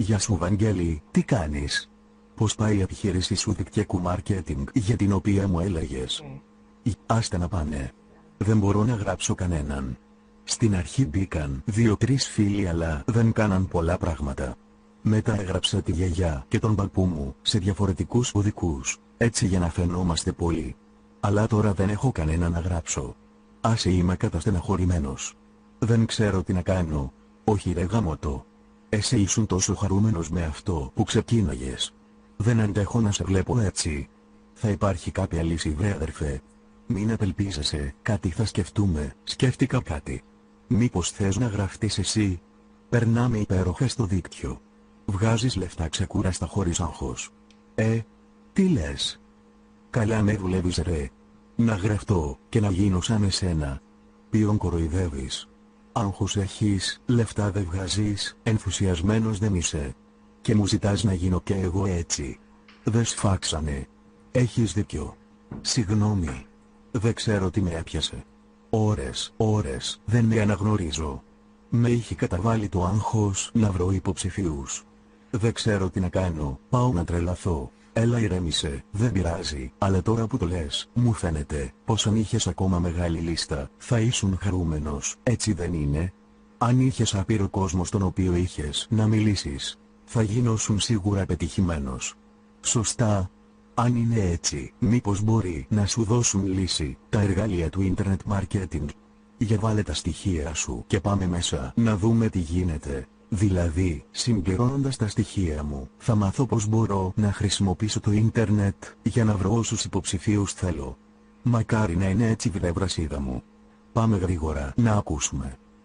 Γεια σου Βαγγέλη, τι κάνεις? Πώς πάει η επιχείρηση σου δικτυακού marketing για την οποία μου έλεγες? Άστε να πάνε. Δεν μπορώ να γράψω κανέναν. Στην αρχή μπήκαν 2-3 φίλοι αλλά δεν κάναν πολλά πράγματα. Μετά έγραψα τη γιαγιά και τον παππού μου σε διαφορετικούς οδικούς, έτσι για να φαινόμαστε πολλοί. Αλλά τώρα δεν έχω κανένα να γράψω. Άσε, είμαι καταστεναχωρημένος. Δεν ξέρω τι να κάνω. Όχι ρε γαμώτο. Εσύ ήσουν τόσο χαρούμενος με αυτό που ξεκίναγες. Δεν αντέχω να σε βλέπω έτσι. Θα υπάρχει κάποια λύση βρε αδερφέ? Μην απελπίζεσαι, κάτι θα σκεφτούμε. Σκέφτηκα κάτι. Μήπως θες να γραφτείς εσύ? Περνάμε υπέροχα στο δίκτυο. Βγάζεις λεφτά ξεκούραστα χωρίς άγχος. Τι λες? Καλά με δουλεύεις ρε. Να γραφτώ και να γίνω σαν εσένα? Ποιον κοροϊδεύεις? Άγχος έχεις, λεφτά δεν βγάζεις, ενθουσιασμένος δεν είσαι. Και μου ζητάς να γίνω και εγώ έτσι? Δε σφάξανε. Έχεις δίκιο. Συγγνώμη. Δεν ξέρω τι με έπιασε. Ώρες δεν με αναγνωρίζω. Με είχε καταβάλει το άγχος να βρω υποψηφίους. Δεν ξέρω τι να κάνω, πάω να τρελαθώ. Έλα ηρέμησε, δεν πειράζει, αλλά τώρα που το λες, μου φαίνεται πως αν είχες ακόμα μεγάλη λίστα, θα ήσουν χαρούμενος, έτσι δεν είναι? Αν είχες άπειρο κόσμο στον οποίο είχες να μιλήσεις, θα γινόσουν σίγουρα πετυχημένος. Σωστά? Αν είναι έτσι, μήπως μπορεί να σου δώσουν λύση τα εργαλεία του Internet Marketing? Για βάλε τα στοιχεία σου και πάμε μέσα να δούμε τι γίνεται. Δηλαδή, συμπληρώνοντας τα στοιχεία μου, θα μάθω πώς μπορώ να χρησιμοποιήσω το ίντερνετ για να βρω όσους υποψηφίους θέλω. Μακάρι να είναι έτσι βρε βρασίδα μου. Πάμε γρήγορα να ακούσουμε.